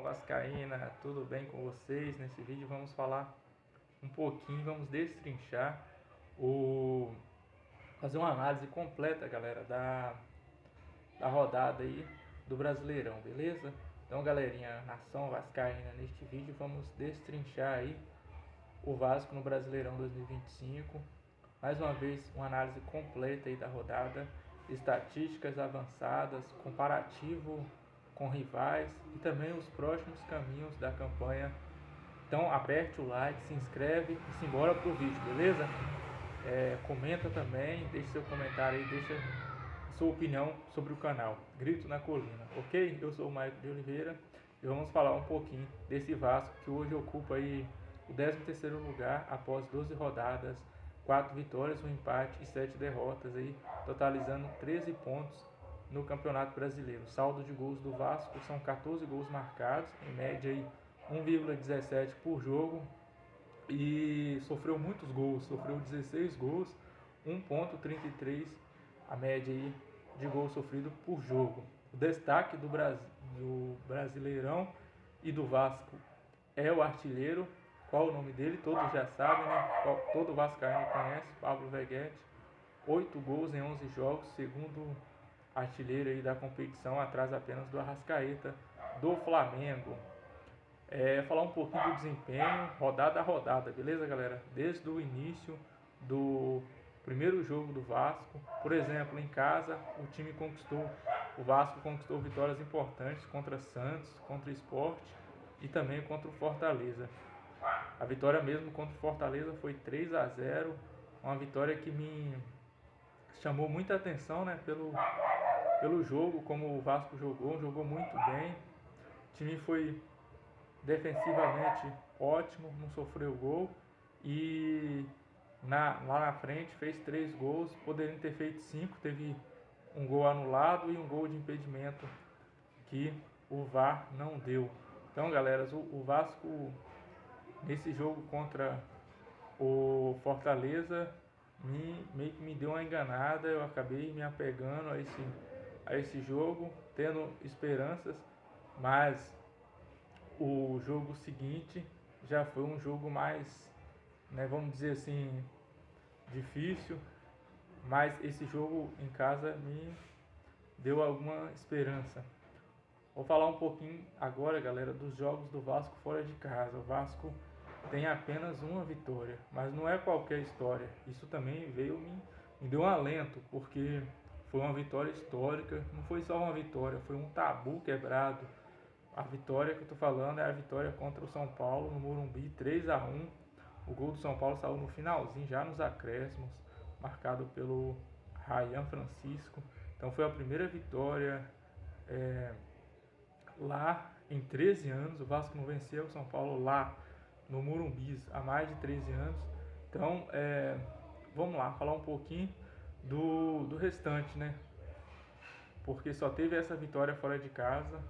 vascaína, tudo bem com vocês? Nesse vídeo vamos falar um pouquinho, vamos destrinchar fazer uma análise completa, galera, da rodada aí do Brasileirão, beleza? Então, galerinha, nação vascaína, neste vídeo vamos destrinchar aí o Vasco no Brasileirão 2025. Mais uma vez, uma análise completa aí da rodada, estatísticas avançadas, comparativo com rivais e também os próximos caminhos da campanha. Então aperte o like, se inscreve e simbora pro vídeo, beleza? Comenta também, deixe seu comentário aí, deixa sua opinião sobre o canal Grito na Colina, ok? Eu sou o Maicon de Oliveira e vamos falar um pouquinho desse Vasco que hoje ocupa aí o 13º lugar após 12 rodadas, 4 vitórias, um empate e 7 derrotas aí, totalizando 13 pontos no Campeonato Brasileiro. Saldo de gols do Vasco são 14 gols marcados, em média aí 1,17 por jogo, e sofreu muitos gols, sofreu 16 gols, 1,33 a média aí de gols sofrido por jogo. O destaque do Brasileirão e do Vasco é o artilheiro. Qual o nome dele? Todos já sabem, né? Todo vascaíno conhece, Pablo Verguete. 8 gols em 11 jogos, segundo artilheiro aí da competição, atrás apenas do Arrascaeta, do Flamengo. Falar um pouquinho do desempenho, rodada a rodada, beleza, galera? Desde o início do primeiro jogo do Vasco, por exemplo, em casa, o Vasco conquistou vitórias importantes contra Santos, contra Sport e também contra o Fortaleza. A vitória mesmo contra o Fortaleza foi 3-0, uma vitória que me chamou muita atenção, né, pelo jogo, como o Vasco jogou muito bem. O time foi defensivamente ótimo, não sofreu gol e lá na frente fez 3 gols, poderiam ter feito 5, teve um gol anulado e um gol de impedimento que o VAR não deu. Então, galera, o Vasco nesse jogo contra o Fortaleza meio que me deu uma enganada, eu acabei me apegando a esse jogo, tendo esperanças, mas o jogo seguinte já foi um jogo mais, né, vamos dizer assim, difícil, mas esse jogo em casa me deu alguma esperança. Vou falar um pouquinho agora, galera, dos jogos do Vasco fora de casa. O Vasco tem apenas uma vitória, mas não é qualquer história. Isso também me deu um alento, porque foi uma vitória histórica. Não foi só uma vitória, foi um tabu quebrado. A vitória que eu tô falando é a vitória contra o São Paulo no Morumbi, 3-1. O gol do São Paulo saiu no finalzinho, já nos acréscimos, marcado pelo Ryan Francisco. Então foi a primeira vitória lá em 13 anos. O Vasco não venceu o São Paulo lá no Morumbi há mais de 13 anos. Então, vamos lá, falar um pouquinho do restante, né? Porque só teve essa vitória fora de casa.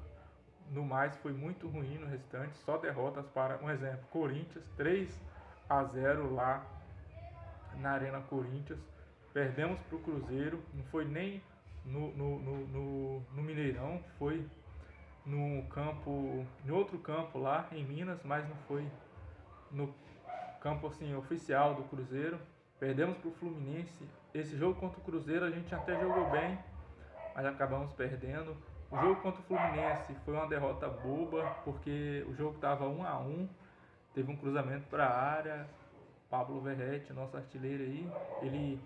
No mais, foi muito ruim no restante. Só derrotas para, um exemplo, Corinthians, 3-0 lá na Arena Corinthians. Perdemos para o Cruzeiro. Não foi nem no Mineirão, foi em outro campo lá em Minas, mas não foi no campo assim oficial do Cruzeiro. Perdemos para o Fluminense. Esse jogo contra o Cruzeiro a gente até jogou bem, mas acabamos perdendo. O jogo contra o Fluminense foi uma derrota boba, porque o jogo estava 1-1, teve um cruzamento para a área, Pablo Verguete, nosso artilheiro aí, ele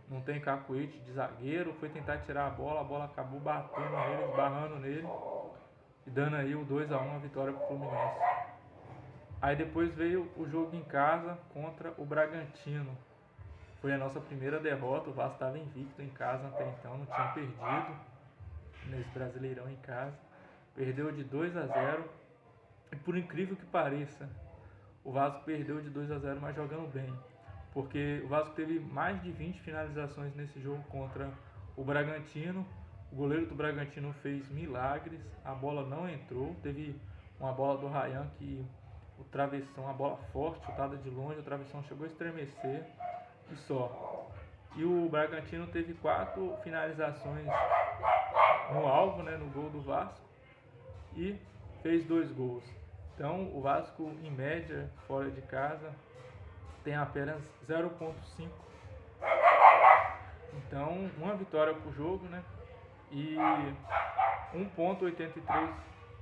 não tem cacuete de zagueiro, foi tentar tirar a bola acabou batendo nele, esbarrando nele e dando aí o 2-1, a vitória para o Fluminense. Aí depois veio o jogo em casa contra o Bragantino. Foi a nossa primeira derrota, o Vasco estava invicto em casa até então, não tinha perdido nesse Brasileirão em casa. Perdeu de 2-0 e por incrível que pareça, o Vasco perdeu de 2-0, mas jogando bem. Porque o Vasco teve mais de 20 finalizações nesse jogo contra o Bragantino. O goleiro do Bragantino fez milagres, a bola não entrou. Teve uma bola do Ryan que o travessão, uma bola forte, chutada de longe, o travessão chegou a estremecer e só. E o Bragantino teve 4 finalizações no alvo, né, no gol do Vasco. E fez 2 gols. Então o Vasco, em média, fora de casa, tem apenas 0,5. Então, uma vitória por jogo, né? E 1,83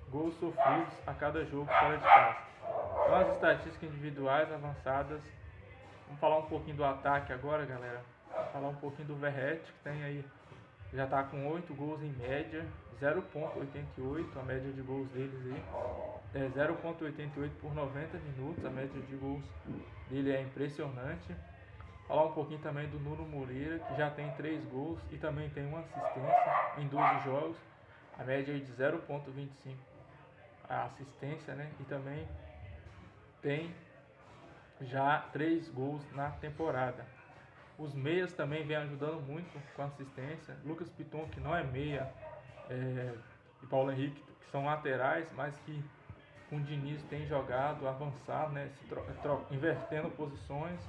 gols sofridos a cada jogo fora de casa. Então, as estatísticas individuais avançadas. Vamos falar um pouquinho do ataque agora, galera. Vamos falar um pouquinho do Verratti, que tem aí, já está com 8 gols em média, 0,88 a média de gols deles aí. 0,88 por 90 minutos, a média de gols dele é impressionante. Falar um pouquinho também do Nuno Moreira, que já tem 3 gols e também tem uma assistência em 12 jogos, a média é de 0,25 a assistência, né? E também tem já 3 gols na temporada. Os meias também vem ajudando muito com assistência. Lucas Piton, que não é meia, e Paulo Henrique, que são laterais, mas que com o Diniz tem jogado avançado, né? Invertendo posições.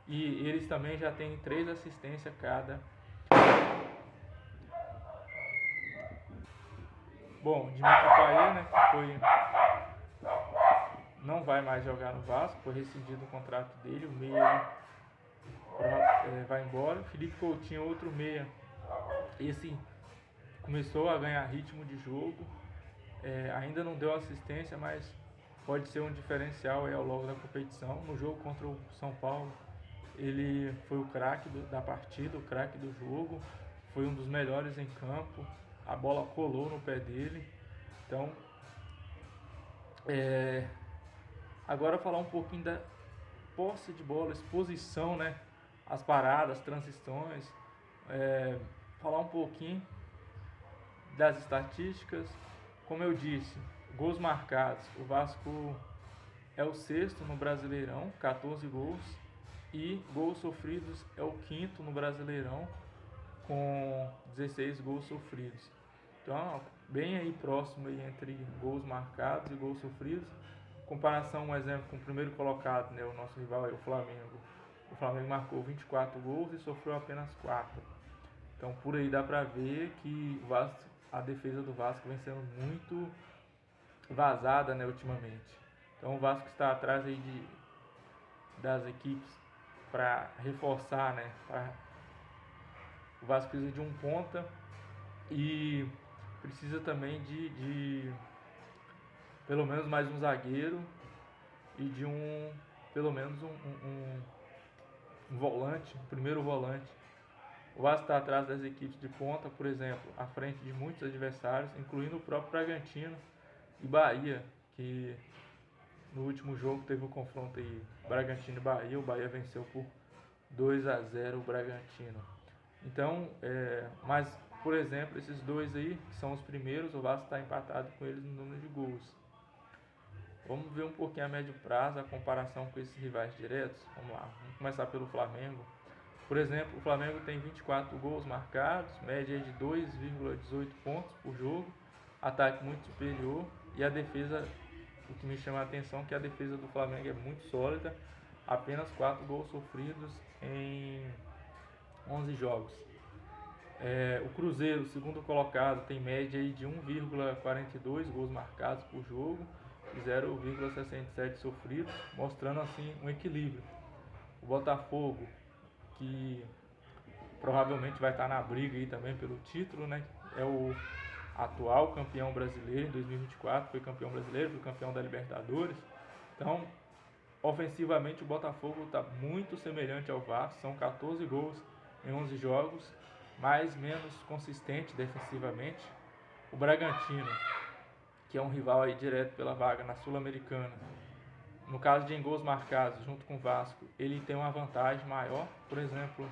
E eles também já têm 3 assistências cada. Bom, Dimitri Payet, né, que não vai mais jogar no Vasco, foi rescindido o contrato dele, o meia vai embora. Felipe Coutinho, outro meia, esse começou a ganhar ritmo de jogo, ainda não deu assistência, mas pode ser um diferencial aí ao longo da competição. No jogo contra o São Paulo, ele foi o craque da partida, o craque do jogo, foi um dos melhores em campo, a bola colou no pé dele. Então, agora falar um pouquinho da posse de bola, exposição, né? As paradas, transições, falar um pouquinho das estatísticas. Como eu disse, gols marcados, o Vasco é o 6º no Brasileirão, 14 gols, e gols sofridos é o 5º no Brasileirão, com 16 gols sofridos. Então, bem aí próximo aí entre gols marcados e gols sofridos. Comparação, um exemplo, com o primeiro colocado, né, o nosso rival é o Flamengo. O Flamengo marcou 24 gols e sofreu apenas 4. Então, por aí dá pra ver que a defesa do Vasco vem sendo muito vazada, né, ultimamente. Então, o Vasco está atrás aí das equipes para reforçar, né? O Vasco precisa de um ponta e precisa também de pelo menos mais um zagueiro e de pelo menos um volante, um primeiro volante. O Vasco está atrás das equipes de ponta, por exemplo, à frente de muitos adversários, incluindo o próprio Bragantino e Bahia, que no último jogo teve um confronto aí, Bragantino e Bahia. O Bahia venceu por 2-0 o Bragantino. Então, mas, por exemplo, esses dois aí, que são os primeiros, o Vasco está empatado com eles no número de gols. Vamos ver um pouquinho a médio prazo, a comparação com esses rivais diretos. Vamos lá, vamos começar pelo Flamengo. Por exemplo, o Flamengo tem 24 gols marcados, média de 2,18 pontos por jogo, ataque muito superior, e a defesa, o que me chama a atenção é que a defesa do Flamengo é muito sólida, apenas 4 gols sofridos em 11 jogos. O Cruzeiro, segundo colocado, tem média de 1,42 gols marcados por jogo e 0,67 sofridos, mostrando assim um equilíbrio. O Botafogo, que provavelmente vai estar na briga aí também pelo título, né? É o atual campeão brasileiro em 2024, foi campeão brasileiro, foi campeão da Libertadores. Então, ofensivamente, o Botafogo está muito semelhante ao Vasco, são 14 gols em 11 jogos, mais menos consistente defensivamente. O Bragantino, que é um rival aí direto pela vaga na Sul-Americana, no caso de em gols marcados junto com o Vasco, ele tem uma vantagem maior, por exemplo,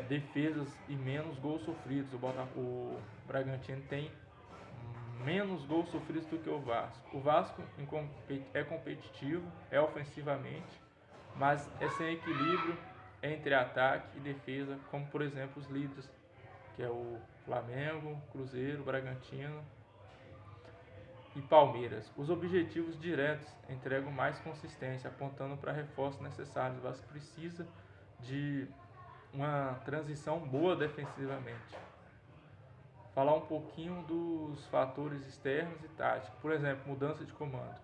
defesas e menos gols sofridos. O Bragantino tem menos gols sofridos do que o Vasco. O Vasco é competitivo, é ofensivamente, mas é sem equilíbrio entre ataque e defesa, como por exemplo os líderes, que é o Flamengo, Cruzeiro, Bragantino e Palmeiras. Os objetivos diretos entregam mais consistência, apontando para reforços necessários. O Vasco precisa de uma transição boa defensivamente. falar um pouquinho dos fatores externos e táticos. Por exemplo, mudança de comando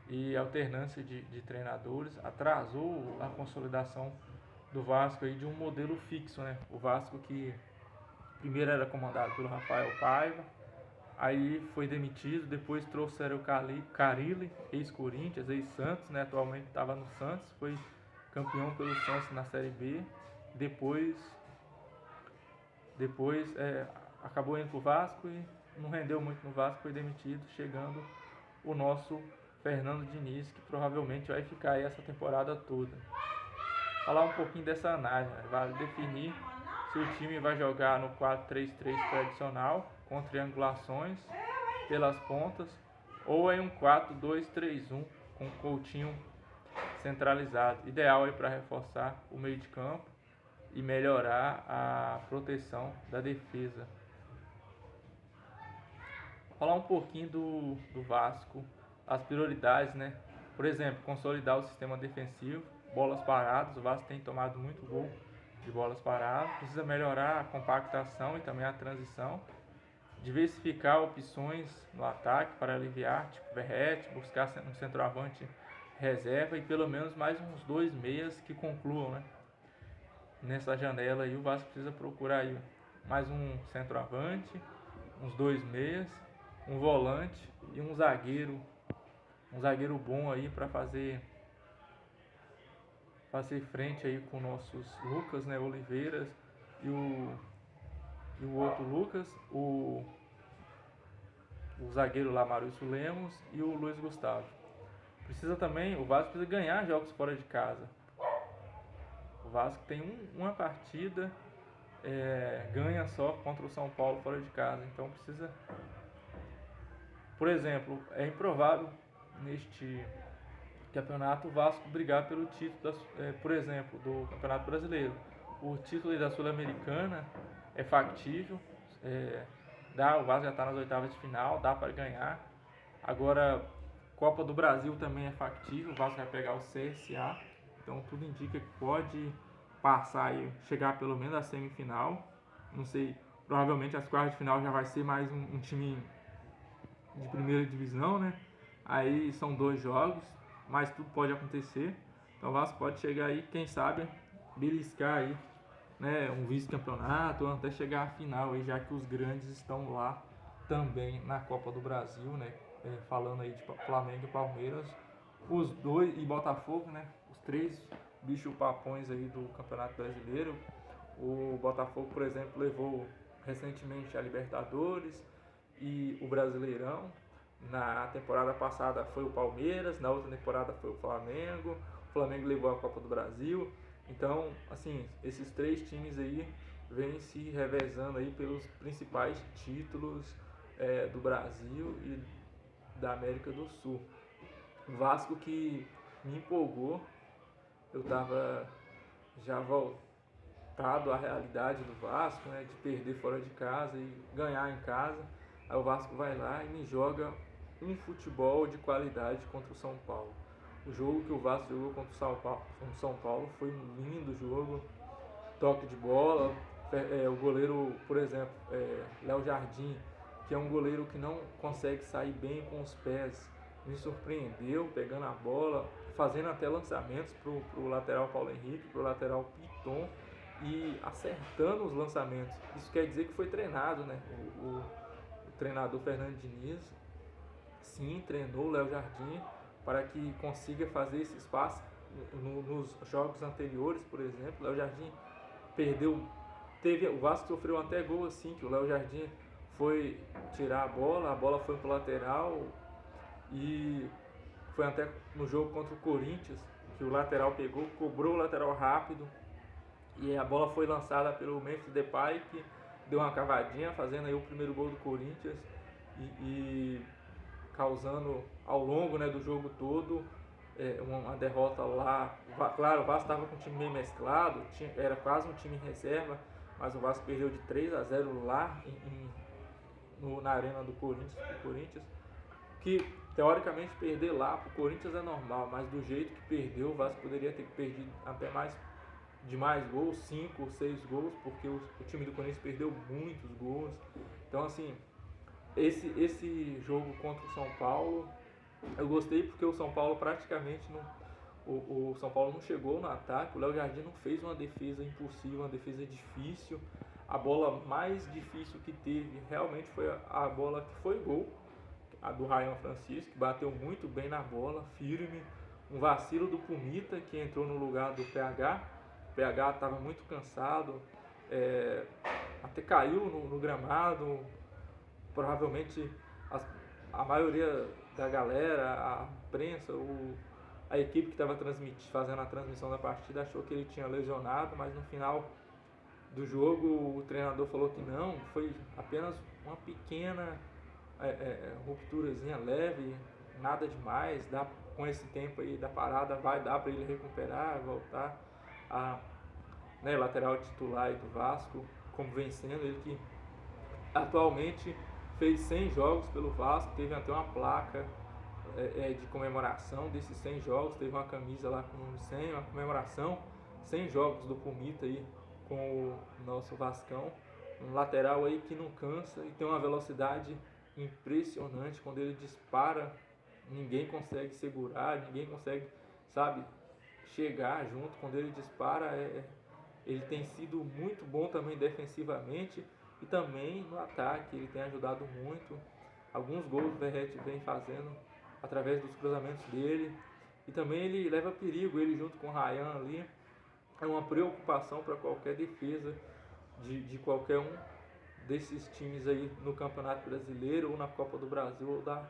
e alternância de treinadores atrasou a consolidação do Vasco aí de um modelo fixo, né? O Vasco que primeiro era comandado pelo Rafael Paiva, aí foi demitido, depois trouxeram o Carille, ex-Corinthians, ex-Santos, né? Atualmente estava no Santos, foi campeão pelo Santos na Série B, depois acabou indo pro Vasco e não rendeu muito no Vasco, foi demitido, chegando o nosso Fernando Diniz, que provavelmente vai ficar aí essa temporada toda. Falar um pouquinho dessa análise, né? Vale definir se o time vai jogar no 4-3-3 tradicional, com triangulações pelas pontas, ou em um 4-2-3-1 com Coutinho centralizado. Ideal aí para reforçar o meio de campo e melhorar a proteção da defesa. Falar um pouquinho do Vasco, as prioridades, né? Por exemplo, consolidar o sistema defensivo, bolas paradas, o Vasco tem tomado muito gol de bolas paradas, precisa melhorar a compactação e também a transição, diversificar opções no ataque para aliviar, tipo Verratti, buscar um centroavante reserva e pelo menos mais uns 2 meias que concluam, né? Nessa janela aí o Vasco precisa procurar aí mais um centroavante, uns 2 meias, um volante e um zagueiro bom aí para fazer frente aí com nossos Lucas, né, Oliveiras e o outro Lucas, o zagueiro lá, Maurício Lemos e o Luiz Gustavo. O Vasco precisa ganhar jogos fora de casa. O Vasco tem uma partida, ganha só contra o São Paulo fora de casa, então precisa... Por exemplo, é improvável neste campeonato o Vasco brigar pelo título, por exemplo, do Campeonato Brasileiro. O título da Sul-Americana é factível, o Vasco já está nas oitavas de final, dá para ganhar. Agora, Copa do Brasil também é factível, o Vasco vai pegar o CSA, então tudo indica que pode passar e chegar pelo menos à semifinal. Não sei, provavelmente as quartas de final já vai ser mais um time de primeira divisão, né? Aí são 2 jogos, mas tudo pode acontecer. Então o Vasco pode chegar aí, quem sabe, beliscar aí, né, um vice-campeonato ou até chegar à final aí, já que os grandes estão lá também na Copa do Brasil, né? Falando aí de Flamengo e Palmeiras, os dois e Botafogo, né? Os 3 bichos papões aí do Campeonato Brasileiro. O Botafogo, por exemplo, levou recentemente a Libertadores e o Brasileirão. Na temporada passada foi o Palmeiras, na outra temporada foi o Flamengo levou a Copa do Brasil. Então, assim, esses 3 times aí vêm se revezando aí pelos principais títulos do Brasil e da América do Sul. O Vasco que me empolgou, eu estava já voltado à realidade do Vasco, né, de perder fora de casa e ganhar em casa. Aí o Vasco vai lá e me joga um futebol de qualidade contra o São Paulo. O jogo que o Vasco jogou contra o São Paulo foi um lindo jogo, toque de bola, o goleiro, por exemplo, Léo Jardim, que é um goleiro que não consegue sair bem com os pés, me surpreendeu pegando a bola, fazendo até lançamentos pro lateral Paulo Henrique, pro lateral Piton e acertando os lançamentos. Isso quer dizer que foi treinado, né? O treinador Fernando Diniz, sim, treinou o Léo Jardim para que consiga fazer esse espaço. Nos jogos anteriores, por exemplo, o Léo Jardim o Vasco sofreu até gol assim, que o Léo Jardim foi tirar a bola foi pro lateral, e foi até no jogo contra o Corinthians, que o lateral cobrou o lateral rápido, e a bola foi lançada pelo Memphis Depay, que deu uma cavadinha, fazendo aí o primeiro gol do Corinthians, e causando ao longo, né, do jogo todo uma derrota lá. Claro, o Vasco estava com um time meio mesclado, era quase um time em reserva, mas o Vasco perdeu de 3-0 lá na arena do Corinthians, que teoricamente perder lá pro Corinthians é normal, mas do jeito que perdeu, o Vasco poderia ter perdido até mais gols, 5 ou 6 gols, porque o time do Corinthians perdeu muitos gols. Então, assim, esse jogo contra o São Paulo, eu gostei porque o São Paulo praticamente não. O São Paulo não chegou no ataque, o Léo Jardim não fez uma defesa impossível, uma defesa difícil. A bola mais difícil que teve realmente foi a bola que foi gol, a do Ryan Francisco, que bateu muito bem na bola, firme. Um vacilo do Pumita, que entrou no lugar do PH. O PH estava muito cansado, até caiu no gramado. Provavelmente a maioria da galera, a imprensa, a equipe que estava fazendo a transmissão da partida achou que ele tinha lesionado, mas no final do jogo o treinador falou que não, foi apenas uma pequena rupturazinha leve, nada demais, com esse tempo aí da parada vai dar para ele recuperar, voltar a lateral titular do Vasco, como vencendo, ele que atualmente fez 100 jogos pelo Vasco, teve até uma placa de comemoração desses 100 jogos, teve uma camisa lá com o número 100, uma comemoração, 100 jogos do Pumita aí com o nosso Vascão, um lateral aí que não cansa e tem uma velocidade impressionante. Quando ele dispara, ninguém consegue segurar, ninguém consegue, sabe, chegar junto. Quando ele dispara, ele tem sido muito bom também defensivamente e também no ataque, ele tem ajudado muito. Alguns gols o Verratti vem fazendo através dos cruzamentos dele, e também ele leva perigo, ele junto com o Ryan ali, é uma preocupação para qualquer defesa de qualquer um desses times aí no Campeonato Brasileiro ou na Copa do Brasil ou da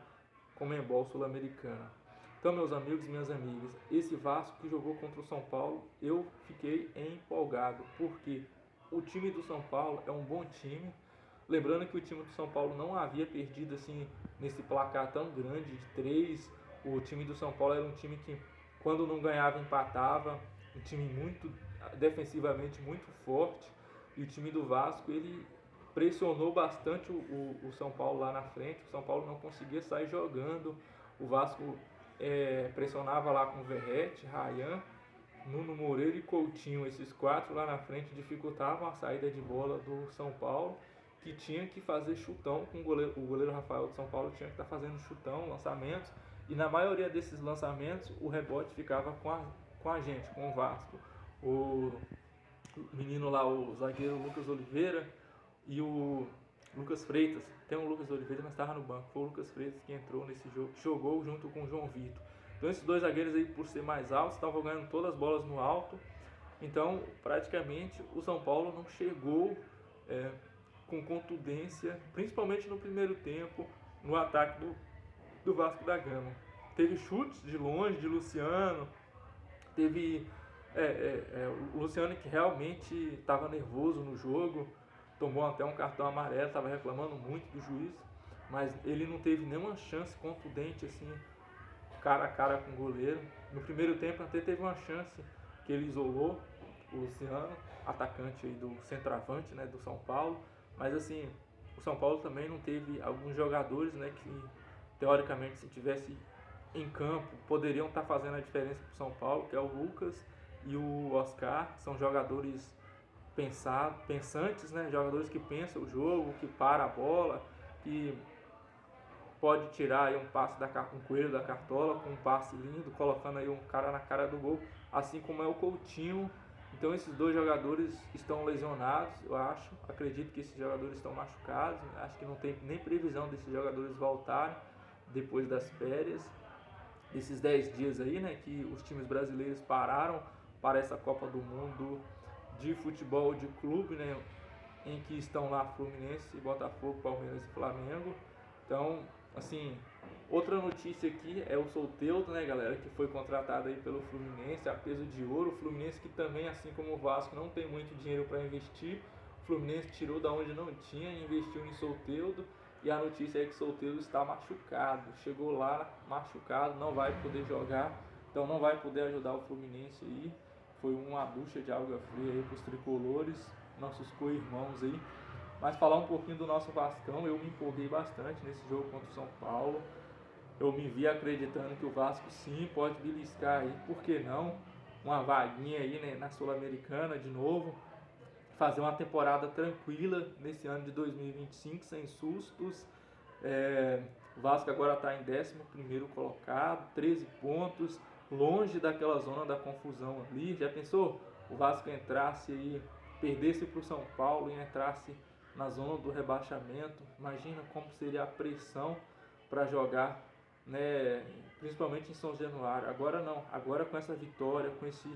Conmebol Sul-Americana. Então, meus amigos e minhas amigas, esse Vasco que jogou contra o São Paulo, eu fiquei empolgado, porque o time do São Paulo é um bom time. Lembrando que o time do São Paulo não havia perdido assim nesse placar tão grande de 3. O time do São Paulo era um time que, quando não ganhava, empatava. Um time muito defensivamente muito forte. E o time do Vasco, ele pressionou bastante o São Paulo lá na frente. O São Paulo não conseguia sair jogando. O Vasco pressionava lá com o Verratti, Ryan, Nuno Moreira e Coutinho. Esses 4 lá na frente dificultavam a saída de bola do São Paulo, que tinha que fazer chutão com o goleiro Rafael do São Paulo tinha que estar fazendo chutão, lançamentos, e na maioria desses lançamentos o rebote ficava com a gente, com o Vasco. O menino lá, o zagueiro Lucas Oliveira e o Lucas Freitas, tem o Lucas Oliveira, mas estava no banco, foi o Lucas Freitas que entrou nesse jogo, jogou junto com o João Vitor. Então esses dois zagueiros aí, por ser mais altos, estavam ganhando todas as bolas no alto. Então praticamente o São Paulo não chegou com contundência, principalmente no primeiro tempo, no ataque do Vasco da Gama. Teve chutes de longe de Luciano, teve o Luciano que realmente estava nervoso no jogo, tomou até um cartão amarelo, estava reclamando muito do juiz, mas ele não teve nenhuma chance contundente assim, cara a cara com o goleiro. No primeiro tempo até teve uma chance que ele isolou o Luciano, atacante aí do centroavante, né, do São Paulo. Mas assim, o São Paulo também não teve alguns jogadores, né, que teoricamente, se tivesse em campo, poderiam estar fazendo a diferença para o São Paulo, que é o Lucas e o Oscar. São jogadores pensantes, né, jogadores que pensam o jogo, que para a bola, que pode tirar aí um coelho da cartola com um passe lindo, colocando aí um cara na cara do gol, assim como é o Coutinho. Então esses dois jogadores estão lesionados, eu acho. Acredito que esses jogadores estão machucados. Acho que não tem nem previsão desses jogadores voltarem depois das férias. Esses 10 dias aí, né, que os times brasileiros pararam para essa Copa do Mundo de futebol de clube, né, em que estão lá Fluminense, Botafogo, Palmeiras e Flamengo. Então, assim, outra notícia aqui é o Soteldo, né, galera, que foi contratado aí pelo Fluminense a peso de ouro. O Fluminense que também, assim como o Vasco, não tem muito dinheiro para investir. O Fluminense tirou da onde não tinha e investiu em Soteldo. E a notícia é que Soteldo está machucado. Chegou lá machucado, não vai poder jogar. Então não vai poder ajudar o Fluminense aí. Foi uma ducha de água fria aí para os tricolores, nossos co-irmãos aí. Mas falar um pouquinho do nosso Vascão, eu me empolguei bastante nesse jogo contra o São Paulo. Eu me vi acreditando que o Vasco sim pode beliscar aí, por que não? Uma vaguinha aí, né, na Sul-Americana de novo. fazer uma temporada tranquila nesse ano de 2025, sem sustos. O Vasco agora está em 11º colocado, 13 pontos, longe daquela zona da confusão ali. Já pensou? O Vasco entrasse aí, perdesse para o São Paulo e entrasse na zona do rebaixamento. Imagina como seria a pressão para jogar, né, principalmente em São Januário. Agora não, agora com essa vitória, com esse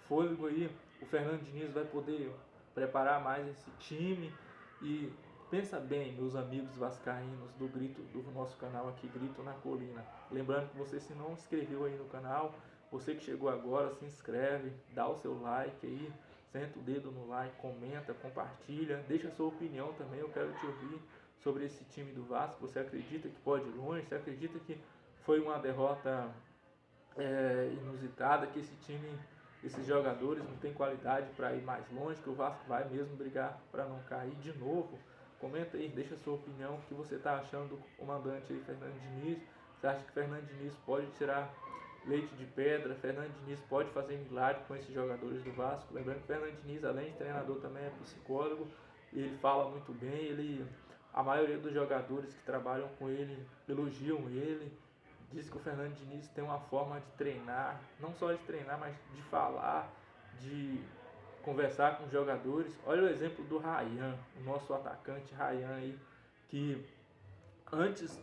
fôlego aí, o Fernando Diniz vai poder preparar mais esse time. E pensa bem, meus amigos vascaínos do Grito, do nosso canal aqui, Grito na Colina. Lembrando que você, se não se inscreveu aí no canal, você que chegou agora, se inscreve, dá o seu like aí, senta o dedo no like, comenta, compartilha, deixa a sua opinião também, eu quero te ouvir sobre esse time do Vasco. Você acredita que pode ir longe? Você acredita que foi uma derrota inusitada, que esse time, esses jogadores não têm qualidade para ir mais longe, que o Vasco vai mesmo brigar para não cair de novo? Comenta aí, deixa a sua opinião, o que você está achando do comandante aí, Fernando Diniz. Você acha que Fernando Diniz pode tirar leite de pedra? Fernando Diniz pode fazer milagre com esses jogadores do Vasco? Lembrando que Fernando Diniz, além de treinador, também é psicólogo, e ele fala muito bem. A maioria dos jogadores que trabalham com ele elogiam ele. Diz que o Fernando Diniz tem uma forma de treinar, não só de treinar, mas de falar, de conversar com os jogadores. Olha o exemplo do Ryan, o nosso atacante Ryan aí, que antes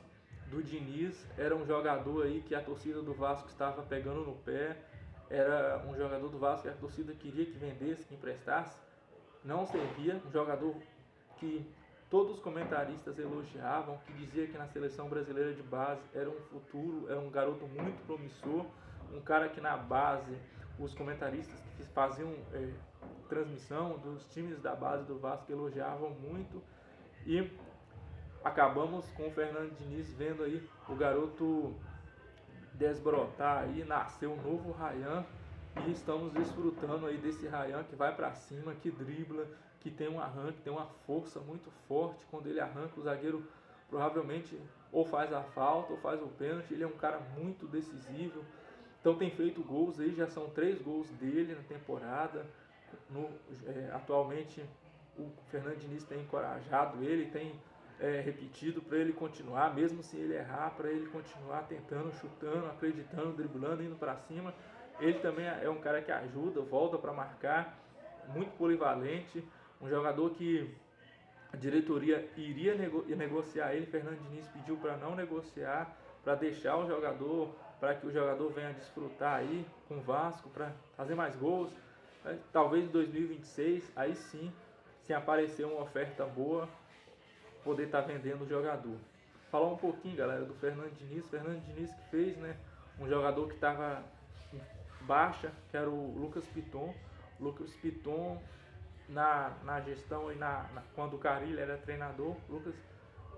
do Diniz era um jogador aí que a torcida do Vasco estava pegando no pé, era um jogador do Vasco que a torcida queria que vendesse, que emprestasse, não servia, um jogador que todos os comentaristas elogiavam, que dizia que na seleção brasileira de base era um futuro, era um garoto muito promissor, um cara que na base, os comentaristas que faziam transmissão dos times da base do Vasco elogiavam muito. E acabamos com o Fernando Diniz vendo aí o garoto desbrotar aí, nasceu um novo Ryan, e estamos desfrutando aí desse Ryan que vai para cima, que dribla, que tem um arranque, tem uma força muito forte. Quando ele arranca, o zagueiro provavelmente ou faz a falta ou faz o pênalti. Ele é um cara muito decisivo, então tem feito gols aí, já são 3 gols dele na temporada. Atualmente o Fernando Diniz tem encorajado ele, tem repetido para ele continuar, mesmo se ele errar, para ele continuar tentando, chutando, acreditando, driblando, indo para cima. Ele também é um cara que ajuda, volta para marcar, muito polivalente, um jogador que a diretoria iria negociar ele. Fernando Diniz pediu para não negociar, para deixar o jogador, para que o jogador venha desfrutar aí com o Vasco, para fazer mais gols. Talvez em 2026, aí sim, se aparecer uma oferta boa, poder estar vendendo o jogador. Falar um pouquinho, galera, do Fernando Diniz. Fernando Diniz que fez, né, um jogador que estava baixa, que era o Lucas Piton. Lucas Piton, na gestão e quando o Carille era treinador, Lucas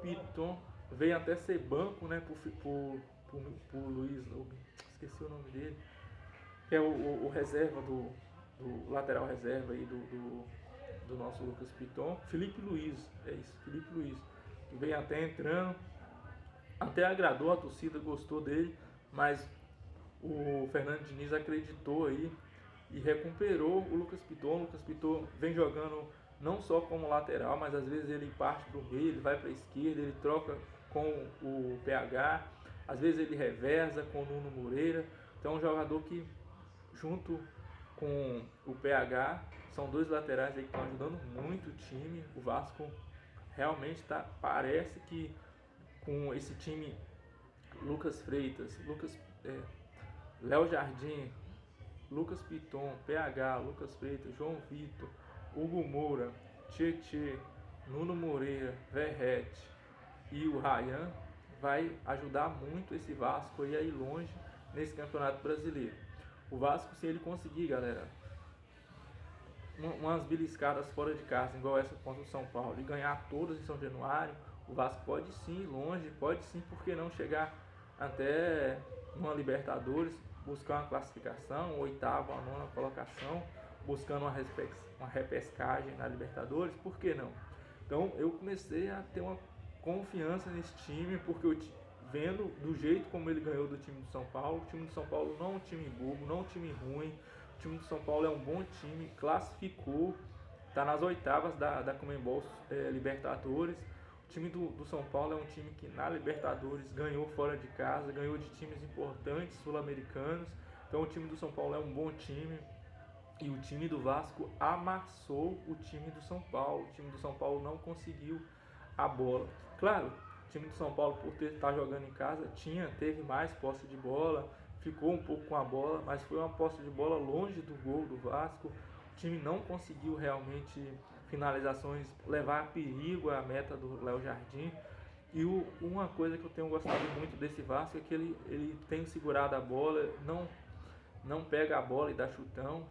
Piton veio até ser banco, né, por Luiz, esqueci o nome dele, que é o reserva do lateral reserva aí do nosso Lucas Piton, Felipe Luiz, Felipe Luiz, que veio até entrando, até agradou a torcida, gostou dele, mas o Fernando Diniz acreditou aí e recuperou o Lucas Piton. O Lucas Piton vem jogando não só como lateral, mas às vezes ele parte para o meio, ele vai para a esquerda, ele troca com o PH, às vezes ele reversa com o Nuno Moreira. Então é um jogador que, junto com o PH, são 2 laterais aí que estão ajudando muito o time. O Vasco realmente parece que com esse time, Lucas Freitas, Léo Jardim, Lucas Piton, PH, Lucas Freitas, João Vitor, Hugo Moura, Tietê, Nuno Moreira, Verrete e o Ryan, vai ajudar muito esse Vasco a ir longe nesse Campeonato Brasileiro. O Vasco, se ele conseguir, galera, umas beliscadas fora de casa, igual essa contra o São Paulo, e ganhar todas em São Januário, o Vasco pode sim ir longe, pode sim, por que não chegar até uma Libertadores, buscar uma classificação, 8ª ou 9ª colocação, buscando uma repescagem na Libertadores, por que não? Então eu comecei a ter uma confiança nesse time, porque eu vendo do jeito como ele ganhou do time do São Paulo. O time do São Paulo não é um time bobo, não é um time ruim. O time do São Paulo é um bom time, classificou, está nas oitavas da Conmebol Libertadores. O time do São Paulo é um time que na Libertadores ganhou fora de casa, ganhou de times importantes sul-americanos. Então o time do São Paulo é um bom time. E o time do Vasco amassou o time do São Paulo. O time do São Paulo não conseguiu a bola. Claro, o time do São Paulo, por estar jogando em casa, teve mais posse de bola, ficou um pouco com a bola, mas foi uma posse de bola longe do gol do Vasco. O time não conseguiu realmente finalizações, levar a perigo a meta do Léo Jardim. E uma coisa que eu tenho gostado muito desse Vasco é que ele tem segurado a bola, não pega a bola e dá chutão.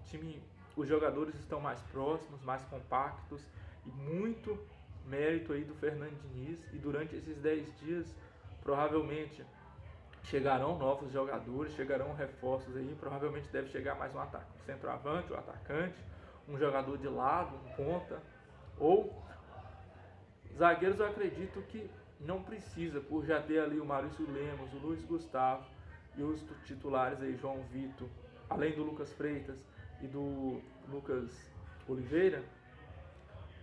Os jogadores estão mais próximos, mais compactos, e muito mérito aí do Fernando Diniz. E durante esses 10 dias, provavelmente chegarão novos jogadores, chegarão reforços aí, provavelmente deve chegar mais um centroavante, um atacante, um jogador de lado, um ponta, ou zagueiros. Eu acredito que não precisa, por já ter ali o Maurício Lemos, o Luiz Gustavo e os titulares aí, João Vitor, além do Lucas Freitas e do Lucas Oliveira.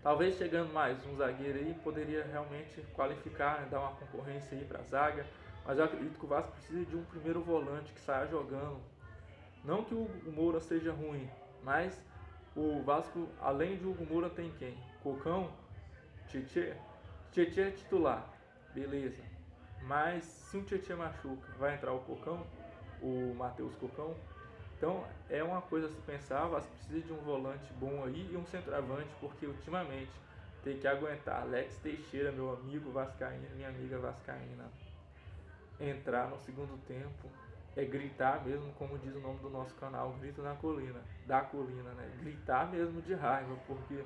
Talvez chegando mais um zagueiro aí, poderia realmente qualificar, né, dar uma concorrência aí para a zaga. Mas eu acredito que o Vasco precisa de um primeiro volante que saia jogando. Não que o Moura seja ruim, mas o Vasco, além de Hugo Moura, tem quem? Cocão? Tietê? Tietê é titular, beleza. Mas se o Tietê machuca, vai entrar o Cocão? O Matheus Cocão? Então é uma coisa a se pensar. O Vasco precisa de um volante bom aí e um centroavante, porque ultimamente tem que aguentar Alex Teixeira, meu amigo vascaíno, minha amiga vascaína, entrar no segundo tempo é gritar mesmo, como diz o nome do nosso canal, Grito na Colina, da Colina, né? Gritar mesmo de raiva, porque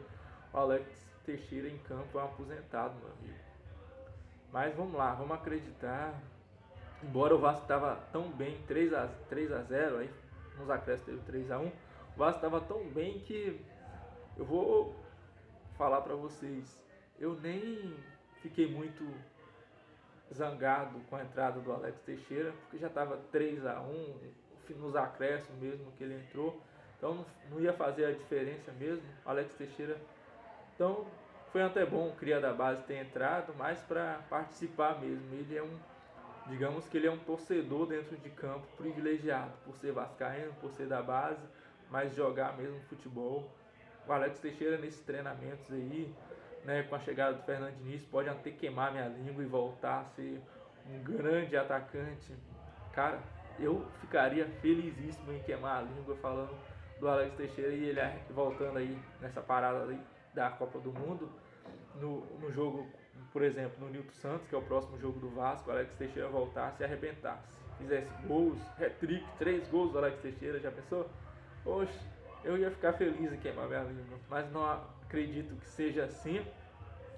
o Alex Teixeira em campo é um aposentado, meu amigo. Mas vamos lá, vamos acreditar. Embora o Vasco estava tão bem, 3-0, aí nos acréscimos teve 3-1, o Vasco estava tão bem que eu vou falar para vocês, eu nem fiquei muito zangado com a entrada do Alex Teixeira, porque já estava 3-1 nos acréscimos mesmo que ele entrou, então não ia fazer a diferença mesmo, o Alex Teixeira. Então foi até bom o cria da base ter entrado, mais para participar mesmo. Ele é digamos que ele é um torcedor dentro de campo privilegiado, por ser vascaíno, por ser da base, mas jogar mesmo futebol. O Alex Teixeira nesses treinamentos aí, né, com a chegada do Fernando Diniz, pode até queimar minha língua e voltar a ser um grande atacante. Cara, eu ficaria felizíssimo em queimar a língua falando do Alex Teixeira e ele voltando aí nessa parada aí da Copa do Mundo, no jogo, por exemplo, no Nilton Santos, que é o próximo jogo do Vasco, o Alex Teixeira voltasse e arrebentasse, fizesse gols, hat-trick, 3 gols do Alex Teixeira, já pensou? Oxe, eu ia ficar feliz em queimar minha língua, mas não acredito que seja assim.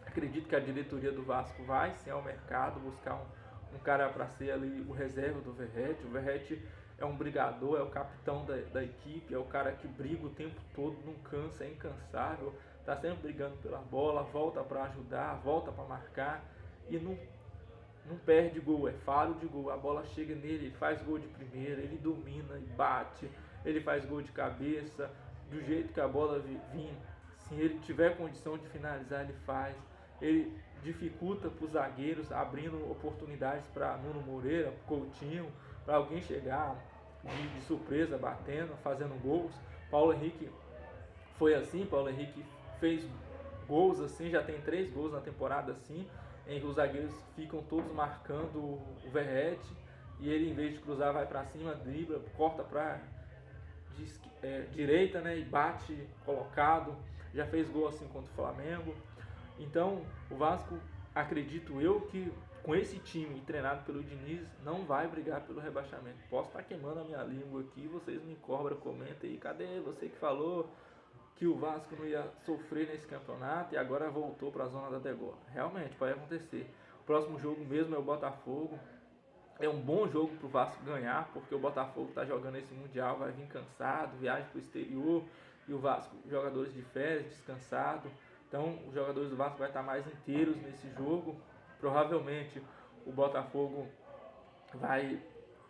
Acredito que a diretoria do Vasco vai sim ao mercado buscar um cara para ser ali o reserva do Verratti. O Verratti é um brigador, é o capitão da equipe, é o cara que briga o tempo todo, não cansa, é incansável, está sempre brigando pela bola, volta para ajudar, volta para marcar e não perde gol, é faro de gol. A bola chega nele, ele faz gol de primeira, ele domina e bate, ele faz gol de cabeça, do jeito que a bola vir. Se ele tiver condição de finalizar, ele faz. Ele dificulta para os zagueiros, abrindo oportunidades para Nuno Moreira, Coutinho, para alguém chegar de surpresa, batendo, fazendo gols. Paulo Henrique foi assim, Paulo Henrique fez gols assim, já tem 3 gols na temporada assim, em que os zagueiros ficam todos marcando o Verratti e ele, em vez de cruzar, vai para cima, dribla, corta para direita, né, e bate colocado. Já fez gol assim contra o Flamengo. Então o Vasco, acredito eu, que com esse time treinado pelo Diniz não vai brigar pelo rebaixamento. Posso estar queimando a minha língua aqui, vocês me cobram, comentem aí, cadê você que falou que o Vasco não ia sofrer nesse campeonato e agora voltou para a zona da degola? Realmente pode acontecer. O próximo jogo mesmo é o Botafogo. É um bom jogo para o Vasco ganhar, porque o Botafogo está jogando esse Mundial, vai vir cansado, viagem para o exterior, e o Vasco, jogadores de férias, descansado. Então os jogadores do Vasco vão estar mais inteiros nesse jogo. Provavelmente o Botafogo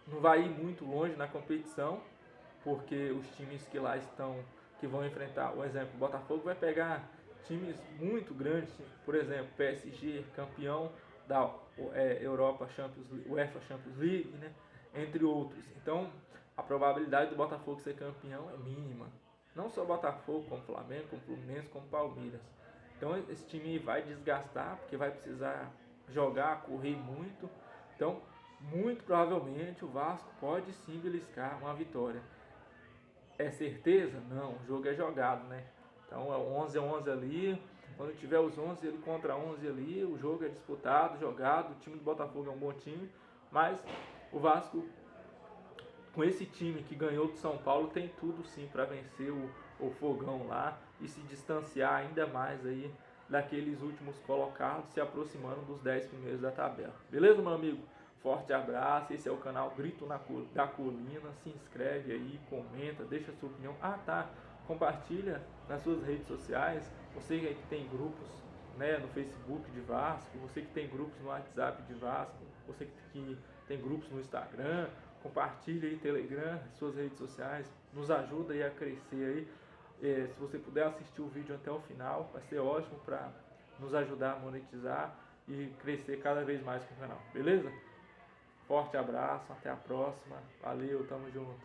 não vai ir muito longe na competição, porque os times que lá estão, que vão enfrentar, por exemplo, o Botafogo vai pegar times muito grandes, por exemplo, PSG, campeão da Europa Champions, UEFA Champions League, né? Entre outros. Então, a probabilidade do Botafogo ser campeão é mínima. Não só Botafogo, como Flamengo, como Fluminense, como Palmeiras. Então, esse time vai desgastar, porque vai precisar jogar, correr muito. Então, muito provavelmente o Vasco pode sim beliscar uma vitória. É certeza? Não, o jogo é jogado, né? Então é 11 a 11 ali, quando tiver os 11 ele contra 11 ali, o jogo é disputado, jogado, o time do Botafogo é um bom time, mas o Vasco, com esse time que ganhou do São Paulo, tem tudo sim para vencer o Fogão lá e se distanciar ainda mais aí daqueles últimos colocados, se aproximando dos 10 primeiros da tabela. Beleza, meu amigo? Forte abraço, esse é o canal Grito da Colina, se inscreve aí, comenta, deixa a sua opinião. Ah tá, compartilha nas suas redes sociais, você que tem grupos, né, no Facebook de Vasco, você que tem grupos no WhatsApp de Vasco, você que tem grupos no Instagram, compartilha aí Telegram, suas redes sociais, nos ajuda aí a crescer aí. Se você puder assistir o vídeo até o final, vai ser ótimo para nos ajudar a monetizar e crescer cada vez mais com o canal, beleza? Forte abraço, até a próxima, valeu, tamo junto.